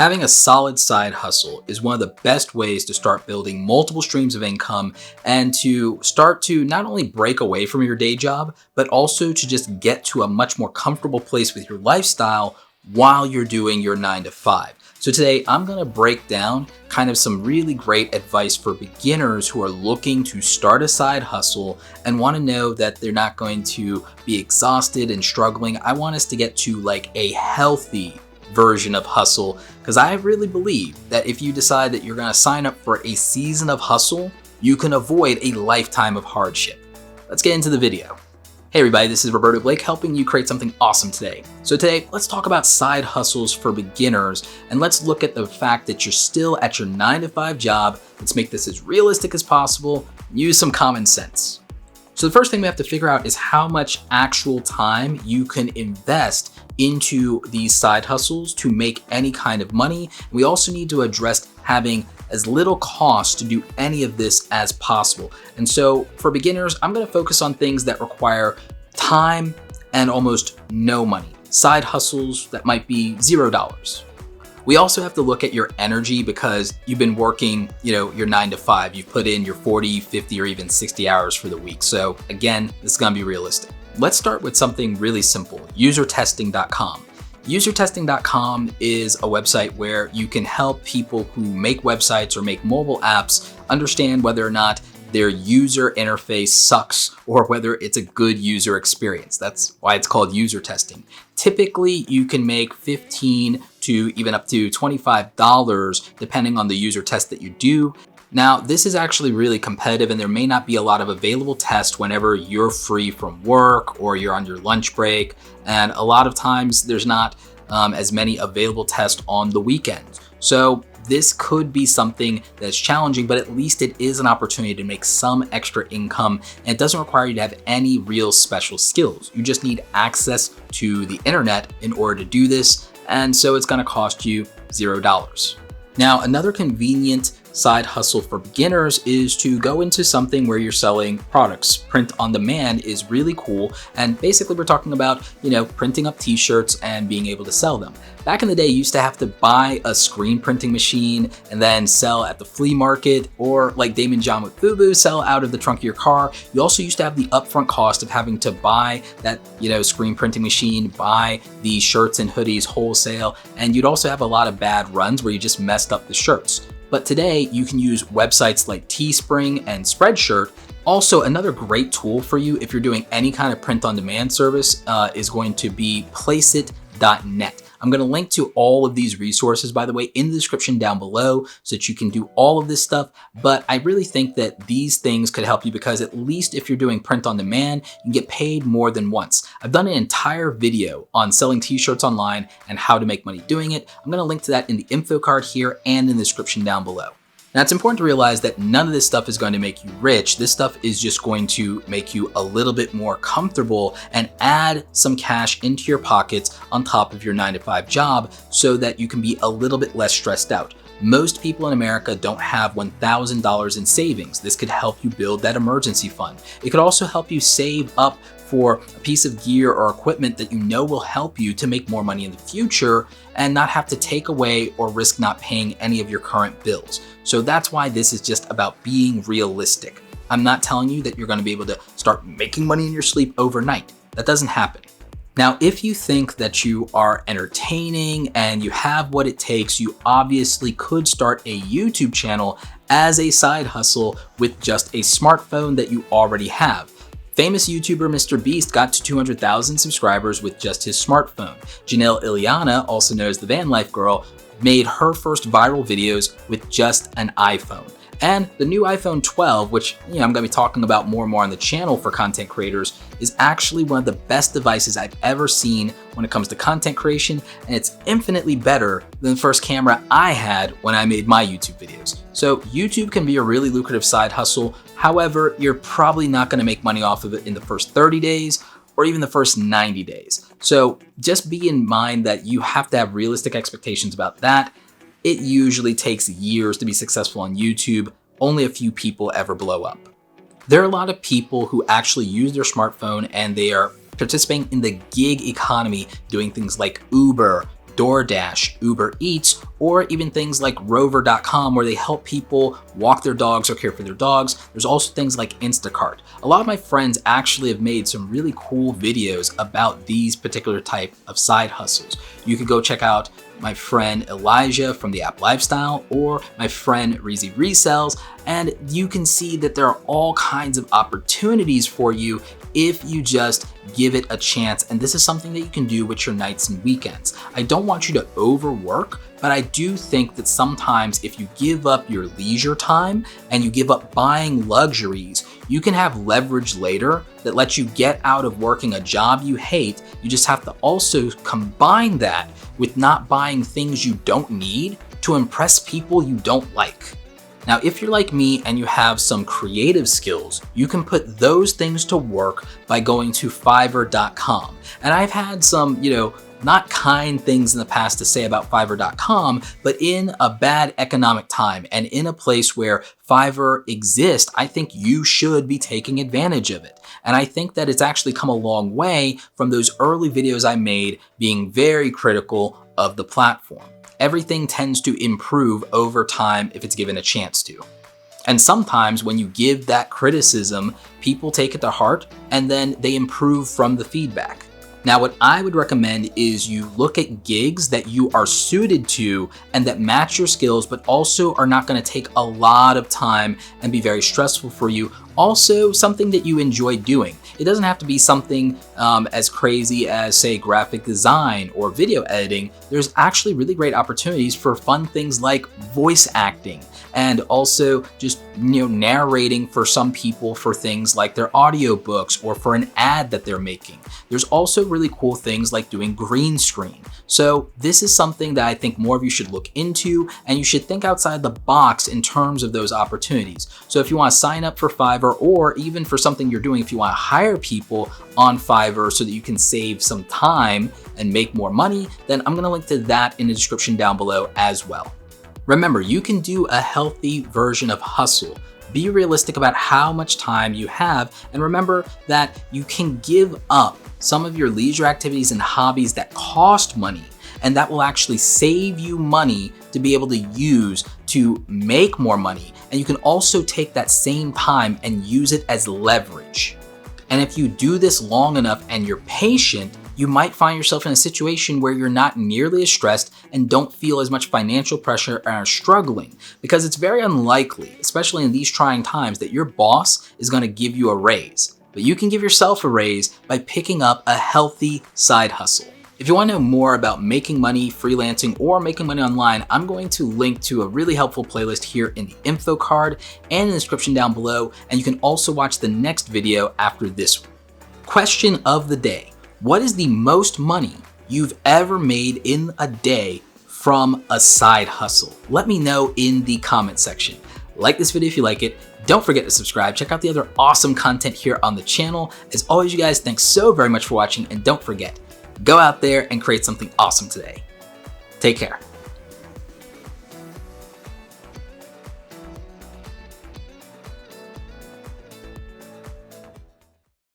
Having a solid side hustle is one of the best ways to start building multiple streams of income and to start to not only break away from your day job, but also to just get to a much more comfortable place with your lifestyle while you're doing your 9 to 5. So today I'm going to break down kind of some really great advice for beginners who are looking to start a side hustle and want to know that they're not going to be exhausted and struggling. I want us to get to like a healthy version of hustle, because I really believe that if you decide that you're going to sign up for a season of hustle, you can avoid a lifetime of hardship. Let's get into the video. Hey everybody, this is Roberto Blake helping you create something awesome today. So today, let's talk about side hustles for beginners, and let's look at the fact that you're still at your 9 to 5 job. Let's make this as realistic as possible, use some common sense. So the first thing we have to figure out is how much actual time you can invest into these side hustles to make any kind of money. We also need to address having as little cost to do any of this as possible. And so for beginners, I'm going to focus on things that require time and almost no money. Side hustles that might be $0. We also have to look at your energy because you've been working, your 9 to 5. You've put in your 40, 50, or even 60 hours for the week. So again, this is going to be realistic. Let's start with something really simple, usertesting.com. Usertesting.com is a website where you can help people who make websites or make mobile apps understand whether or not their user interface sucks or whether it's a good user experience. That's why it's called user testing. Typically, you can make $15 to even up to $25 depending on the user test that you do. Now, this is actually really competitive and there may not be a lot of available tests whenever you're free from work or you're on your lunch break. And a lot of times there's not as many available tests on the weekends. So this could be something that's challenging, but at least it is an opportunity to make some extra income, and it doesn't require you to have any real special skills. You just need access to the internet in order to do this, and so it's going to cost you $0. Now, another convenient side hustle for beginners is to go into something where you're selling products. Print on demand is really cool. And basically we're talking about, printing up t-shirts and being able to sell them. Back in the day, you used to have to buy a screen printing machine and then sell at the flea market, or like Daymond John with FUBU, sell out of the trunk of your car. You also used to have the upfront cost of having to buy that, screen printing machine, buy the shirts and hoodies wholesale. And you'd also have a lot of bad runs where you just messed up the shirts. But today you can use websites like Teespring and Spreadshirt. Also, another great tool for you if you're doing any kind of print on demand service is going to be Placeit.net. I'm going to link to all of these resources, by the way, in the description down below so that you can do all of this stuff. But I really think that these things could help you because at least if you're doing print on demand, you can get paid more than once. I've done an entire video on selling t-shirts online and how to make money doing it. I'm going to link to that in the info card here and in the description down below. Now, it's important to realize that none of this stuff is going to make you rich. This stuff is just going to make you a little bit more comfortable and add some cash into your pockets on top of your 9 to 5 job so that you can be a little bit less stressed out. Most people in America don't have $1,000 in savings. This could help you build that emergency fund. It could also help you save up for a piece of gear or equipment that will help you to make more money in the future and not have to take away or risk not paying any of your current bills. So that's why this is just about being realistic. I'm not telling you that you're going to be able to start making money in your sleep overnight. That doesn't happen. Now, if you think that you are entertaining and you have what it takes, you obviously could start a YouTube channel as a side hustle with just a smartphone that you already have. Famous YouTuber Mr. Beast got to 200,000 subscribers with just his smartphone. Janelle Iliana, also known as the Van Life Girl, made her first viral videos with just an iPhone. And the new iPhone 12, which I'm going to be talking about more and more on the channel for content creators, is actually one of the best devices I've ever seen when it comes to content creation, and it's infinitely better than the first camera I had when I made my YouTube videos. So YouTube can be a really lucrative side hustle. However, you're probably not going to make money off of it in the first 30 days or even the first 90 days. So just be in mind that you have to have realistic expectations about that. It usually takes years to be successful on YouTube. Only a few people ever blow up. There are a lot of people who actually use their smartphone and they are participating in the gig economy, doing things like Uber, DoorDash, Uber Eats, or even things like Rover.com where they help people walk their dogs or care for their dogs. There's also things like Instacart. A lot of my friends actually have made some really cool videos about these particular type of side hustles. You could go check out my friend Elijah from the app Lifestyle or my friend Reezy Resells, and you can see that there are all kinds of opportunities for you if you just give it a chance. And this is something that you can do with your nights and weekends. I don't want you to overwork, but I do think that sometimes if you give up your leisure time and you give up buying luxuries, you can have leverage later that lets you get out of working a job you hate. You just have to also combine that with not buying things you don't need to impress people you don't like. Now, if you're like me and you have some creative skills, you can put those things to work by going to Fiverr.com. And I've had some, not kind things in the past to say about Fiverr.com, but in a bad economic time and in a place where Fiverr exists, I think you should be taking advantage of it. And I think that it's actually come a long way from those early videos I made being very critical of the platform. Everything tends to improve over time if it's given a chance to. And sometimes when you give that criticism, people take it to heart and then they improve from the feedback. Now, what I would recommend is you look at gigs that you are suited to and that match your skills, but also are not going to take a lot of time and be very stressful for you. Also, something that you enjoy doing. It doesn't have to be something as crazy as, say, graphic design or video editing. There's actually really great opportunities for fun things like voice acting and also just narrating for some people for things like their audiobooks or for an ad that they're making. There's also really cool things like doing green screen. So this is something that I think more of you should look into, and you should think outside the box in terms of those opportunities. So if you want to sign up for Fiverr, or even for something you're doing, if you want to hire people on Fiverr so that you can save some time and make more money, then I'm going to link to that in the description down below as well. Remember, you can do a healthy version of hustle. Be realistic about how much time you have, and remember that you can give up some of your leisure activities and hobbies that cost money, and that will actually save you money to be able to use to make more money. And you can also take that same time and use it as leverage. And if you do this long enough and you're patient, you might find yourself in a situation where you're not nearly as stressed and don't feel as much financial pressure and are struggling, because it's very unlikely, especially in these trying times, that your boss is going to give you a raise. But you can give yourself a raise by picking up a healthy side hustle. If you want to know more about making money, freelancing, or making money online, I'm going to link to a really helpful playlist here in the info card and in the description down below, and you can also watch the next video after this one. Question of the day: what is the most money you've ever made in a day from a side hustle? Let me know in the comment section. Like this video if you like it. Don't forget to subscribe. Check out the other awesome content here on the channel. As always, you guys, thanks so very much for watching, and don't forget, go out there and create something awesome today. Take care.